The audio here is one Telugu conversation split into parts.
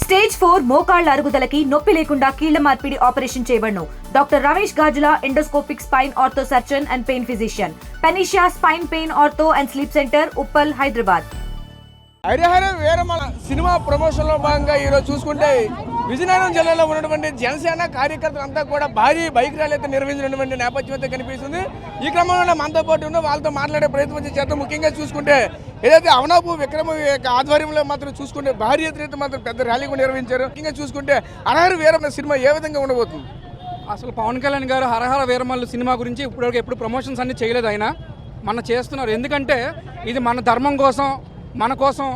స్టేజ్ 4 మోకాళ్ల అరుగుదలకి నొప్పి లేకుండా కీళ్ల మార్పిడి ఆపరేషన్ చేయబడును. Doctor Ramesh Gajula, endoscopic spine ortho surgeon and pain physician, Panacea spine pain ortho and sleep center, Uppal, Hyderabad. Harihara Veeramallu cinema promotion లో భాగంగా ఈరోజు చూసుకుంటే విజయనగరం జిల్లాలో ఉన్నటువంటి జనసేన కార్యకర్తలంతా కూడా భారీ బైక్ ర్యాలీ అయితే నిర్వహించినటువంటి నేపథ్యం అయితే కనిపిస్తుంది. ఈ క్రమంలో మనతో పాటు ఉన్న వాళ్ళతో మాట్లాడే ప్రయత్నం చేద్దాం. ముఖ్యంగా చూసుకుంటే ఏదైతే అవనాపు విక్రమ ఆధ్వర్యంలో మాత్రం చూసుకుంటే భారీ ఎత్తున మాత్రం పెద్ద ర్యాలీ కూడా నిర్వహించారు. ముఖ్యంగా చూసుకుంటే హరహర వీరమల సినిమా ఏ విధంగా ఉండబోతుంది? అసలు పవన్ కళ్యాణ్ గారు హరహర వీరమల్లు సినిమా గురించి ఇప్పటివరకు ఎప్పుడు ప్రమోషన్స్ అన్ని చేయలేదు. ఆయన మన చేస్తున్నారు. ఎందుకంటే ఇది మన ధర్మం కోసం, మన కోసం,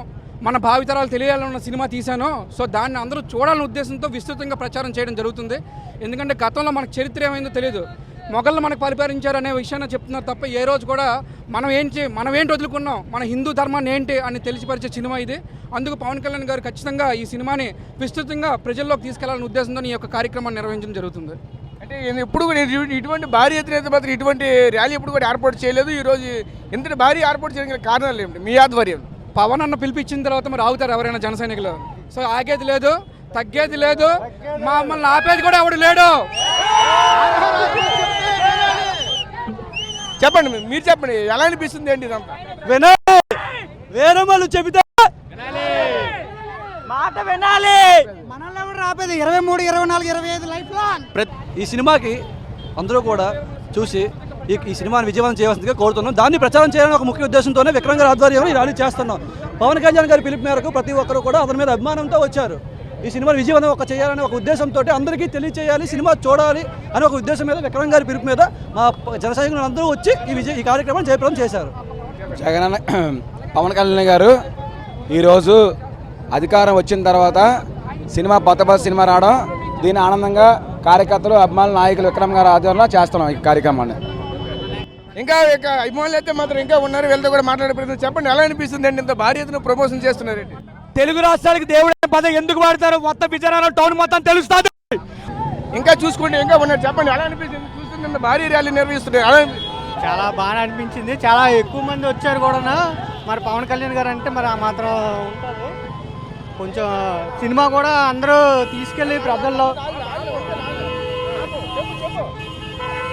మన భావితరాలు తెలియాలన్న సినిమా తీశాను. సో దాన్ని అందరూ చూడాలనే ఉద్దేశంతో విస్తృతంగా ప్రచారం చేయడం జరుగుతుంది. ఎందుకంటే గతంలో మనకు చరిత్ర ఏమైందో తెలియదు. మొఘళ్ళు మనకు పరిపాలించారు అనే విషయాన్ని చెప్తున్నారు తప్ప ఏ రోజు కూడా మనం ఏంటి వదులుకున్నాం, మన హిందూ ధర్మాన్ని ఏంటి అని తెలిసిపరిచే సినిమా ఇది. అందుకు పవన్ కళ్యాణ్ గారు ఖచ్చితంగా ఈ సినిమాని విస్తృతంగా ప్రజల్లోకి తీసుకెళ్లాలనే ఉద్దేశంతో ఈ యొక్క కార్యక్రమాన్ని నిర్వహించడం జరుగుతుంది. అంటే ఎప్పుడు కూడా ఇటువంటి భారీ ఎత్తున మాత్రం ఇటువంటి ర్యాలీ ఎప్పుడు కూడా ఏర్పాటు చేయలేదు. ఈరోజు ఇంతటి భారీ ఏర్పాటు చేయడానికి కారణాలు ఏమిటి మీ ఆధ్వర్యం? పవన్ అన్న పిలిపించిన తర్వాత మరి ఆగుతారు ఎవరైనా జన సైనికులు? సో ఆగేది లేదు, తగ్గేది లేదు, మమ్మల్ని ఆపేది కూడా ఎవడు లేడు. చెప్పండి, మీరు చెప్పండి, ఎలా అనిపిస్తుంది ఏంటి ఇదంతా? వేరమల్లు చెబితే మాట వినాలి. మనల్ని ఎవరు ఆపేది? 23, 24, 25 లైఫ్ లాంగ్. ఈ సినిమాకి అందరూ కూడా చూసి ఈ సినిమాని విజయవంతం చేయవలసిందిగా కోరుతున్నాం. దాన్ని ప్రచారం చేయాలని ఒక ముఖ్య ఉద్దేశంతోనే విక్రమ్ గారి ఆధ్వర్యంలో ఈ ర్యాలీ చేస్తున్నాం. పవన్ కళ్యాణ్ గారి పిలుపు మేరకు ప్రతి ఒక్కరు కూడా అతని మీద అభిమానంతో వచ్చారు. ఈ సినిమాని విజయవంతం చేయాలనే ఒక ఉద్దేశంతో అందరికీ తెలియచేయాలి, సినిమా చూడాలి అనే ఒక ఉద్దేశం మీద విక్రమ్ గారి పిలుపు మీద మా జన సైనికులు అందరూ వచ్చి ఈ కార్యక్రమాన్ని జయప్రదం చేశారు. పవన్ కళ్యాణ్ గారు ఈరోజు అధికారం వచ్చిన తర్వాత కొత్త సినిమా రావడం, దీని ఆనందంగా కార్యకర్తలు, అభిమానులు, నాయకులు విక్రమ్ గారి ఆధ్వర్యంలో చేస్తున్నాం ఈ కార్యక్రమాన్ని. ఇంకా అభిమానులు అయితే మాత్రం ఇంకా ఉన్నారు, వీళ్ళతో కూడా మాట్లాడే ప్రయత్నం. చెప్పండి, ఎలా అనిపిస్తుంది అండి ఇంత భారీ ఎత్తున ప్రమోషన్ చేస్తున్నారండి? తెలుగు రాష్ట్రాలకు దేవుడే పదం ఎందుకు వాడతారు? మొత్తం విజయనగరం టౌన్ మొత్తం తెలుస్తుంది. ఇంకా చూసుకుంటే ఇంకా ఉన్నారు, చెప్పండి ఎలా అనిపిస్తుంది? చూస్తుంది ఇంత భారీ ర్యాలీ నిర్వహిస్తున్నారు. చాలా బాగా అనిపించింది. చాలా ఎక్కువ మంది వచ్చారు కూడా. మరి పవన్ కళ్యాణ్ గారు అంటే మరి ఆ మాత్రం ఉంటుంది. కొంచెం సినిమా కూడా అందరూ తీసుకెళ్ళి ప్రజల్లో,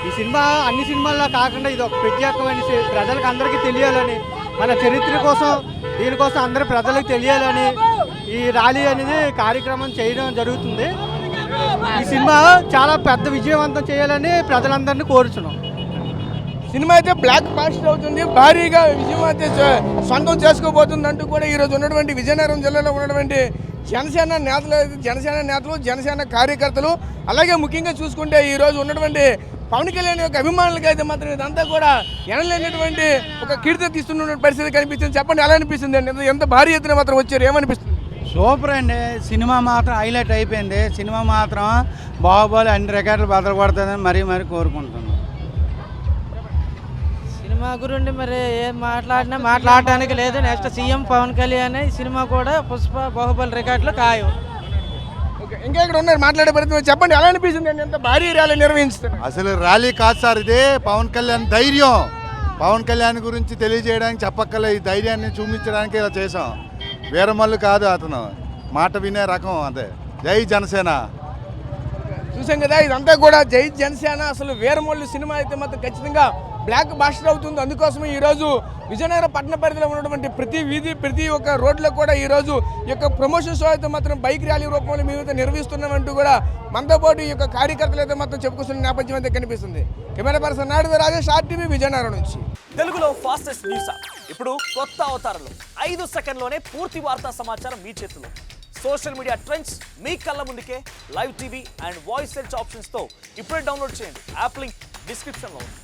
ఈ సినిమా అన్ని సినిమాల్లో కాకుండా ఇది ఒక ప్రత్యేకమైన ప్రజలకు అందరికీ తెలియాలని, మన చరిత్ర కోసం, దీనికోసం అందరూ ప్రజలకు తెలియాలని ఈ ర్యాలీ అనేది కార్యక్రమం చేయడం జరుగుతుంది. ఈ సినిమా చాలా పెద్ద విజయవంతం చేయాలని ప్రజలందరినీ కోరుచున్నాం. సినిమా అయితే బ్లాక్ బాస్టర్ అవుతుంది, భారీగా విజయం అయితే సొంతం చేసుకోబోతుంది అంటూ కూడా ఈరోజు ఉన్నటువంటి విజయనగరం జిల్లాలో ఉన్నటువంటి జనసేన నేతలు, జనసేన కార్యకర్తలు, అలాగే ముఖ్యంగా చూసుకుంటే ఈరోజు ఉన్నటువంటి పవన్ కళ్యాణ్ యొక్క అభిమానులకి అయితే మాత్రం ఇదంతా కూడా ఎనలేనటువంటి ఒక కీర్తి తీస్తున్న పరిస్థితి కనిపిస్తుంది. చెప్పండి, ఎలా అనిపిస్తుంది అండి ఎంత భారీ ఎత్తున మాత్రం వచ్చారు? ఏమనిపిస్తుంది? సూపర్ అండి. సినిమా మాత్రం హైలైట్ అయిపోయింది. సినిమా మాత్రం బాహుబలి అన్ని రికార్డులు బదలపడుతుందని మరీ కోరుకుంటున్నాను. సినిమా గురించి మరి ఏం మాట్లాడడానికి లేదు. నెక్స్ట్ సీఎం పవన్ కళ్యాణ్, ఈ సినిమా కూడా పుష్ప, బాహుబలి రికార్డులు ఖాయం. ఇంకా ఇక్కడ ఉన్నారు, మాట్లాడే ప్రయత్నం. చెప్పండి, ఎలా అనిపిస్తుంది అండి ఎంత భారీ ర్యాలీ నిర్వహిస్తారు? అసలు ర్యాలీ కాదు సార్, ఇదే పవన్ కళ్యాణ్ ధైర్యం. పవన్ కళ్యాణ్ గురించి తెలియజేయడానికి చెప్పక్కలే, ఈ ధైర్యాన్ని చూపించడానికి ఇలా చేసాం. వీరమల్లు కాదు అతను, మాట వినే రకం. అదే జై జనసేన. చూసాం కదా, ఇదంతా కూడా జై జనసేన. అసలు వీరమల్లు సినిమా అయితే మాత్రం ఖచ్చితంగా బ్లాక్ బాస్టర్ అవుతుంది. అందుకోసమే ఈరోజు విజయనగరం పట్టణ పరిధిలో ఉన్నటువంటి ప్రతి వీధి, ప్రతి ఒక్క రోడ్లో కూడా ఈరోజు ఈ యొక్క ప్రమోషన్ షో అయితే మాత్రం బైక్ ర్యాలీ రూపంలో మేమైతే నిర్వహిస్తున్నామంటూ కూడా మనతో పాటు ఈ యొక్క కార్యకర్తలు అయితే మాత్రం చెప్పుకొస్తున్న నేపథ్యం అయితే కనిపిస్తుంది. Camera person Naidu Rajesh, RTV, Vizianagaram నుంచి. తెలుగులో ఫాస్టెస్ట్ న్యూస్ ఇప్పుడు కొత్త అవతారంలో 5 సెకండ్లోనే పూర్తి వార్తా సమాచారం మీ చేతిలో. సోషల్ మీడియా ట్రెండ్స్ మీ కళ్ళ ముందుకే live TV and voice search ఆప్షన్స్తో ఇప్పుడే డౌన్లోడ్ చేయండి. యాప్ లింక్ డిస్క్రిప్షన్లో ఉంది.